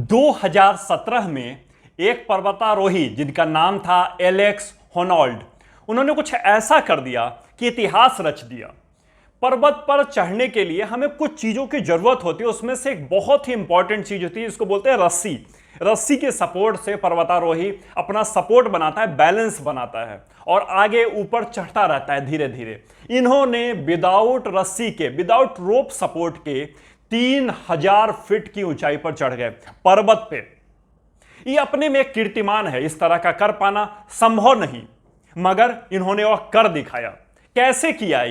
2017 में एक पर्वतारोही जिनका नाम था एलेक्स होनॉल्ड, उन्होंने कुछ ऐसा कर दिया कि इतिहास रच दिया। पर्वत पर चढ़ने के लिए हमें कुछ चीजों की जरूरत होती है, उसमें से एक बहुत ही इंपॉर्टेंट चीज होती है जिसको बोलते हैं रस्सी। रस्सी के सपोर्ट से पर्वतारोही अपना सपोर्ट बनाता है, बैलेंस बनाता है और आगे ऊपर चढ़ता रहता है धीरे धीरे। इन्होंने विदाउट रस्सी के, विदाउट रोप सपोर्ट के 3000 फीट की ऊंचाई पर चढ़ गए पर्वत पे। ये अपने में एक कीर्तिमान है, इस तरह का कर पाना संभव नहीं, मगर इन्होंने वह कर दिखाया। कैसे किया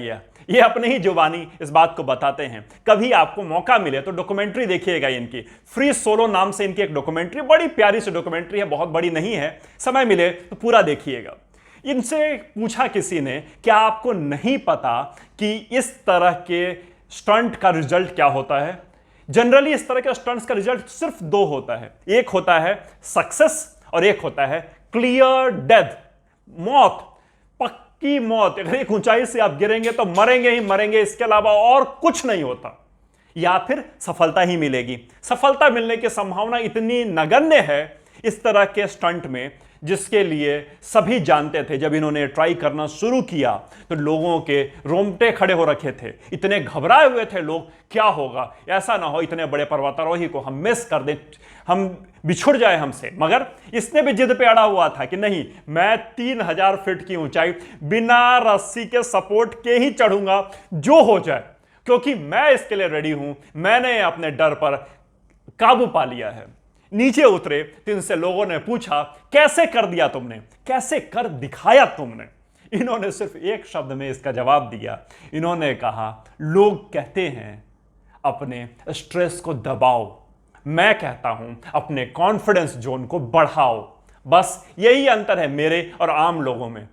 ये अपने ही जुबानी इस बात को बताते हैं। कभी आपको मौका मिले तो डॉक्यूमेंट्री देखिएगा इनकी, फ्री सोलो नाम से इनकी एक डॉक्यूमेंट्री, बड़ी प्यारी सी डॉक्यूमेंट्री है, बहुत बड़ी नहीं है, समय मिले तो पूरा देखिएगा। इनसे पूछा किसी ने, क्या आपको नहीं पता कि इस तरह के स्टंट का रिजल्ट क्या होता है? जनरली इस तरह के स्टंट्स का रिजल्ट सिर्फ दो होता है, एक होता है सक्सेस और एक होता है क्लियर डेथ, मौत, पक्की मौत। अगर एक ऊंचाई से आप गिरेंगे तो मरेंगे ही मरेंगे, इसके अलावा और कुछ नहीं होता। या फिर सफलता ही मिलेगी। सफलता मिलने की संभावना इतनी नगण्य है इस तरह के स्टंट में, जिसके लिए सभी जानते थे। जब इन्होंने ट्राई करना शुरू किया तो लोगों के रोंगटे खड़े हो रखे थे, इतने घबराए हुए थे लोग, क्या होगा, ऐसा ना हो इतने बड़े पर्वतारोही को हम मिस कर दें, हम बिछुड़ जाए हमसे। मगर इसने भी जिद पे अड़ा हुआ था कि नहीं, मैं 3000 फीट की ऊंचाई बिना रस्सी के सपोर्ट के ही चढ़ूंगा, जो हो जाए, क्योंकि मैं इसके लिए रेडी हूं। मैंने अपने डर पर काबू पा लिया है। नीचे उतरे तो इनसे लोगों ने पूछा, कैसे कर दिया तुमने, कैसे कर दिखाया तुमने? इन्होंने सिर्फ एक शब्द में इसका जवाब दिया। इन्होंने कहा, लोग कहते हैं अपने स्ट्रेस को दबाओ, मैं कहता हूं अपने कॉन्फिडेंस जोन को बढ़ाओ। बस यही अंतर है मेरे और आम लोगों में।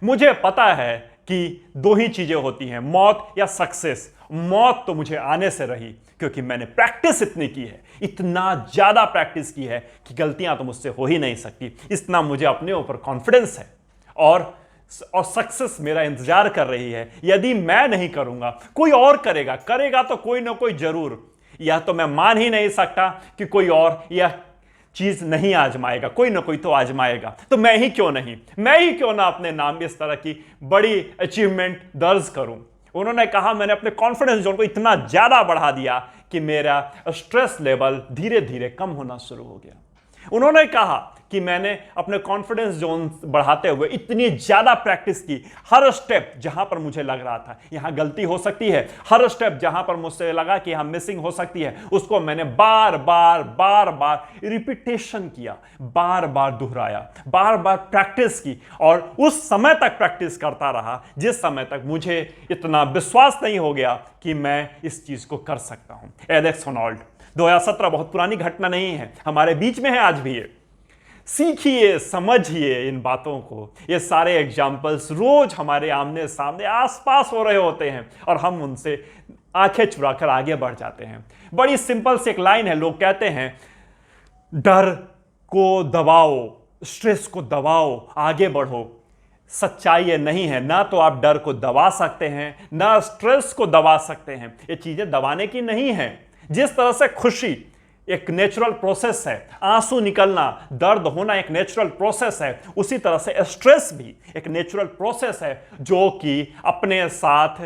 मुझे पता है कि दो ही चीजें होती हैं, मौत या सक्सेस। मौत तो मुझे आने से रही, क्योंकि मैंने प्रैक्टिस इतनी की है, इतना ज्यादा प्रैक्टिस की है कि गलतियां तो मुझसे हो ही नहीं सकती। इतना मुझे अपने ऊपर कॉन्फिडेंस है और सक्सेस मेरा इंतजार कर रही है। यदि मैं नहीं करूंगा, कोई और करेगा तो कोई ना कोई जरूर। यह तो मैं मान ही नहीं सकता कि कोई और यह चीज नहीं आजमाएगा, कोई ना कोई तो आजमाएगा। तो मैं ही क्यों ना अपने नाम इस तरह की बड़ी अचीवमेंट दर्ज करूं। उन्होंने कहा, मैंने अपने कॉन्फिडेंस जोन को इतना ज्यादा बढ़ा दिया कि मेरा स्ट्रेस लेवल धीरे धीरे कम होना शुरू हो गया। उन्होंने कहा कि मैंने अपने कॉन्फिडेंस जोन बढ़ाते हुए इतनी ज्यादा प्रैक्टिस की, हर स्टेप जहां पर मुझे लग रहा था यहां गलती हो सकती है, हर स्टेप जहां पर मुझसे लगा कि यहां मिसिंग हो सकती है, उसको मैंने बार बार रिपीटेशन किया, बार बार दोहराया, बार बार प्रैक्टिस की और उस समय तक प्रैक्टिस करता रहा जिस समय तक मुझे इतना विश्वास नहीं हो गया कि मैं इस चीज को कर सकता हूं। एलेक्स होनॉल्ड, 2017 बहुत पुरानी घटना नहीं है, हमारे बीच में है आज भी ये। सीखिए, समझिए इन बातों को। ये सारे एग्जाम्पल्स रोज हमारे आमने सामने आसपास हो रहे होते हैं और हम उनसे आंखें चुराकर आगे बढ़ जाते हैं। बड़ी सिंपल सी एक लाइन है, लोग कहते हैं डर को दबाओ, स्ट्रेस को दबाओ, आगे बढ़ो। सच्चाई ये नहीं है, ना तो आप डर को दबा सकते हैं ना स्ट्रेस को दबा सकते हैं। ये चीजें दबाने की नहीं है। जिस तरह से खुशी एक नेचुरल प्रोसेस है, आंसू निकलना, दर्द होना एक नेचुरल प्रोसेस है, उसी तरह से स्ट्रेस भी एक नेचुरल प्रोसेस है जो कि अपने साथ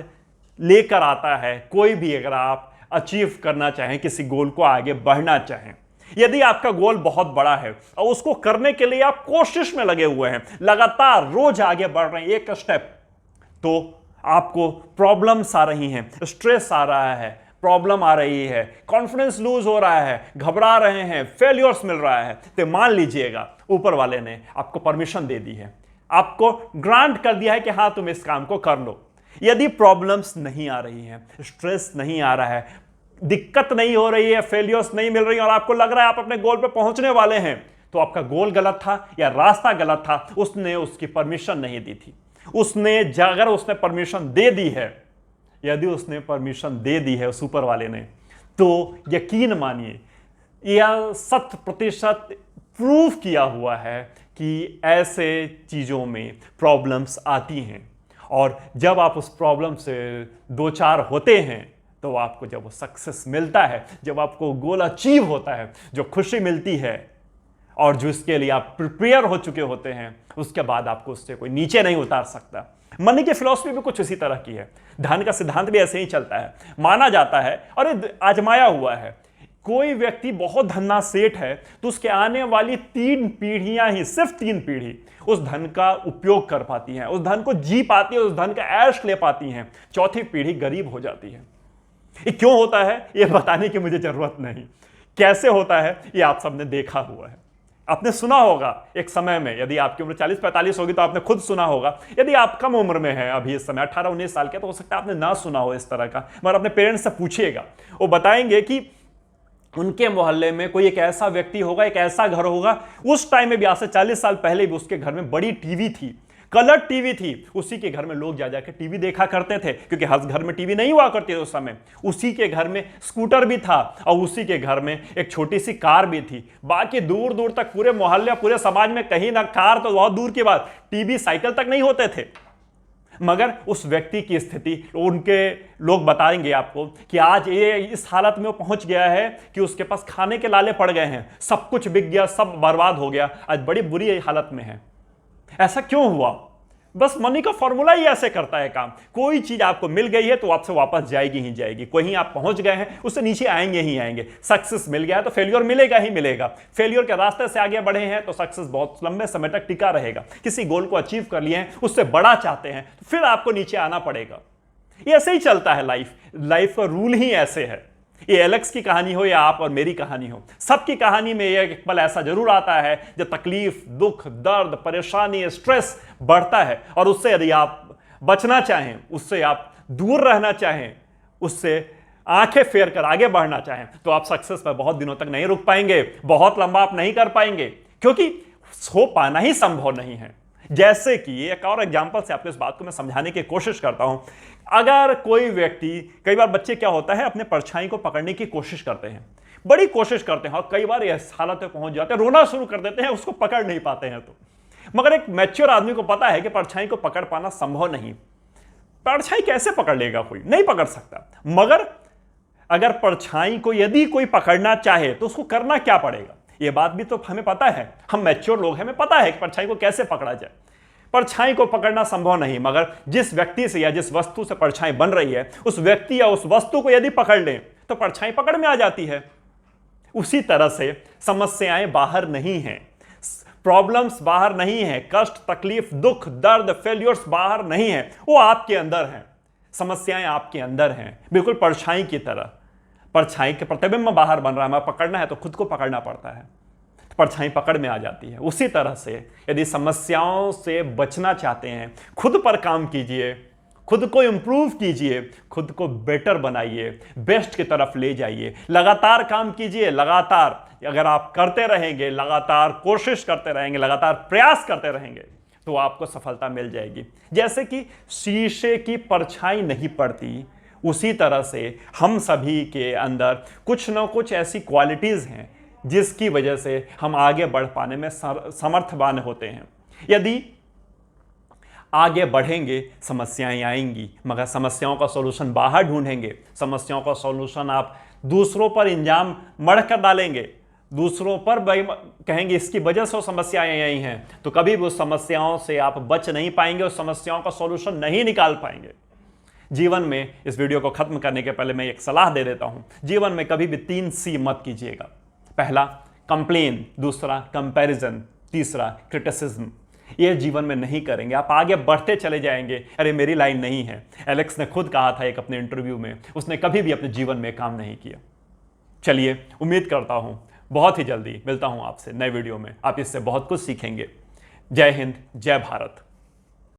लेकर आता है। कोई भी अगर आप अचीव करना चाहें, किसी गोल को आगे बढ़ना चाहें, यदि आपका गोल बहुत बड़ा है और उसको करने के लिए आप कोशिश में लगे हुए हैं, लगातार रोज आगे बढ़ रहे हैं एक स्टेप, तो आपको प्रॉब्लम्स आ रही हैं, स्ट्रेस आ रहा है, प्रॉब्लम आ रही है, कॉन्फिडेंस लूज हो रहा है, घबरा रहे हैं, फेल्योर्स मिल रहा है, तो मान लीजिएगा ऊपर वाले ने आपको परमिशन दे दी है, आपको ग्रांट कर दिया है कि हां तुम इस काम को कर लो। यदि प्रॉब्लम्स नहीं आ रही हैं, स्ट्रेस नहीं आ रहा है, दिक्कत नहीं हो रही है, फेल्योर्स नहीं मिल रही और आपको लग रहा है आप अपने गोल पे पहुंचने वाले हैं, तो आपका गोल गलत था या रास्ता गलत था। उसने उसकी परमिशन नहीं दी थी। अगर उसने परमिशन दे दी है, यदि उसने परमिशन दे दी है उस ऊपर वाले ने, तो यकीन मानिए यह 100% प्रूव किया हुआ है कि ऐसे चीजों में प्रॉब्लम्स आती हैं और जब आप उस प्रॉब्लम से दो चार होते हैं तो आपको जब वो सक्सेस मिलता है, जब आपको गोल अचीव होता है, जो खुशी मिलती है और जो इसके लिए आप प्रिपेयर हो चुके होते हैं, उसके बाद आपको उससे कोई नीचे नहीं उतार सकता। मनी की फिलॉसफी भी कुछ उसी तरह की है। धन का सिद्धांत भी ऐसे ही चलता है। माना जाता है और ये आजमाया हुआ है, कोई व्यक्ति बहुत धन्ना सेठ है तो उसके आने वाली 3 पीढ़ियां ही, सिर्फ 3 पीढ़ी उस धन का उपयोग कर पाती हैं, उस धन को जी पाती है, उस धन का ऐश ले पाती हैं। चौथी पीढ़ी गरीब हो जाती है। ये क्यों होता है ये बताने की मुझे जरूरत नहीं। कैसे होता है ये आप सबने देखा हुआ है, आपने सुना होगा एक समय में। यदि आपकी उम्र 40-45 होगी तो आपने खुद सुना होगा। यदि आप कम उम्र में हैं, अभी इस समय 18-19 साल के, तो हो सकता है आपने ना सुना हो इस तरह का, मगर अपने पेरेंट्स से पूछिएगा, वो बताएंगे कि उनके मोहल्ले में कोई एक ऐसा व्यक्ति होगा, एक ऐसा घर होगा, उस टाइम में भी, आज से 40 साल पहले भी, उसके घर में बड़ी टीवी थी, कलर टीवी थी। उसी के घर में लोग जा जाकर टीवी देखा करते थे, क्योंकि हर घर में टीवी नहीं हुआ करती उस समय। उसी के घर में स्कूटर भी था और उसी के घर में एक छोटी सी कार भी थी। बाकी दूर दूर तक पूरे मोहल्ले, पूरे समाज में कहीं ना कार तो बहुत दूर की बात, टीवी, साइकिल तक नहीं होते थे। मगर उस व्यक्ति की स्थिति, उनके लोग बताएंगे आपको कि आज ये इस हालत में वो पहुंच गया है कि उसके पास खाने के लाले पड़ गए हैं, सब कुछ बिक गया, सब बर्बाद हो गया, आज बड़ी बुरी हालत में है। ऐसा क्यों हुआ? बस मनी का फॉर्मूला ही ऐसे करता है काम। कोई चीज आपको मिल गई है तो आपसे वापस जाएगी ही जाएगी। कहीं आप पहुंच गए हैं, उससे नीचे आएंगे ही आएंगे। सक्सेस मिल गया है तो फेल्योर मिलेगा ही मिलेगा। फेल्योर के रास्ते से आगे बढ़े हैं तो सक्सेस बहुत लंबे समय तक टिका रहेगा। किसी गोल को अचीव कर लिए हैं, उससे बड़ा चाहते हैं तो फिर आपको नीचे आना पड़ेगा। ये ऐसे ही चलता है लाइफ का रूल ही ऐसे है। ये एलेक्स की कहानी हो या आप और मेरी कहानी हो, सबकी कहानी में एक पल ऐसा जरूर आता है जब तकलीफ, दुख, दर्द, परेशानी, स्ट्रेस बढ़ता है, और उससे यदि आप बचना चाहें, उससे आप दूर रहना चाहें, उससे आंखें फेर कर आगे बढ़ना चाहें, तो आप सक्सेस पर बहुत दिनों तक नहीं रुक पाएंगे, बहुत लंबा आप नहीं कर पाएंगे, क्योंकि हो पाना ही संभव नहीं है। जैसे कि एक और एग्जांपल से आपको इस बात को मैं समझाने की कोशिश करता हूं। अगर कोई व्यक्ति, कई बार बच्चे क्या होता है, अपने परछाई को पकड़ने की कोशिश करते हैं, बड़ी कोशिश करते हैं, और कई बार इस हालत में पहुंच जाते हैं, रोना शुरू कर देते हैं, उसको पकड़ नहीं पाते हैं। तो मगर एक मैच्योर आदमी को पता है कि परछाई को पकड़ पाना संभव नहीं। परछाई कैसे पकड़ लेगा? कोई नहीं पकड़ सकता। मगर अगर परछाई को यदि कोई पकड़ना चाहे तो उसको करना क्या पड़ेगा? ये बात भी तो हमें पता है, हम मैच्योर लोग हैं, हमें पता है कि परछाई को कैसे पकड़ा जाए। परछाई को पकड़ना संभव नहीं, मगर जिस व्यक्ति से या जिस वस्तु से परछाई बन रही है, उस व्यक्ति या उस वस्तु को यदि पकड़ लें तो परछाई पकड़ में आ जाती है। उसी तरह से समस्याएं बाहर नहीं हैं, प्रॉब्लम्स बाहर नहीं है, कष्ट, तकलीफ, दुख, दर्द, फेल्योर्स बाहर नहीं है, वो आपके अंदर हैं। समस्याएं आपके अंदर हैं, बिल्कुल परछाई की तरह। परछाई के प्रतिबिंब बाहर बन रहा है, हमें पकड़ना है तो खुद को पकड़ना पड़ता है, तो परछाई पकड़ में आ जाती है। उसी तरह से यदि समस्याओं से बचना चाहते हैं, खुद पर काम कीजिए, खुद को इंप्रूव कीजिए, खुद को बेटर बनाइए, बेस्ट की तरफ ले जाइए, लगातार काम कीजिए। लगातार अगर आप करते रहेंगे, लगातार कोशिश करते रहेंगे, लगातार प्रयास करते रहेंगे, तो आपको सफलता मिल जाएगी। जैसे कि शीशे की परछाई नहीं पड़ती, उसी तरह से हम सभी के अंदर कुछ ना कुछ ऐसी क्वालिटीज हैं जिसकी वजह से हम आगे बढ़ पाने में समर्थवान होते हैं। यदि आगे बढ़ेंगे, समस्याएं आएंगी, मगर समस्याओं का सॉल्यूशन बाहर ढूंढेंगे। समस्याओं का सॉल्यूशन आप दूसरों पर इंजाम मढ़ कर डालेंगे, दूसरों पर कहेंगे इसकी वजह से वो समस्याएं आई हैं, तो कभी भी उस समस्याओं से आप बच नहीं पाएंगे, उस समस्याओं का सॉल्यूशन नहीं निकाल पाएंगे। जीवन में, इस वीडियो को खत्म करने के पहले मैं एक सलाह दे देता हूं, जीवन में कभी भी 3 C मत कीजिएगा। पहला कंप्लेन, दूसरा कंपैरिजन, तीसरा क्रिटिसिज्म। ये जीवन में नहीं करेंगे, आप आगे बढ़ते चले जाएंगे। अरे मेरी लाइन नहीं है, एलेक्स ने खुद कहा था एक अपने इंटरव्यू में, उसने कभी भी अपने जीवन में काम नहीं किया। चलिए, उम्मीद करता हूं बहुत ही जल्दी मिलता हूं आपसे नए वीडियो में, आप इससे बहुत कुछ सीखेंगे। जय हिंद, जय भारत।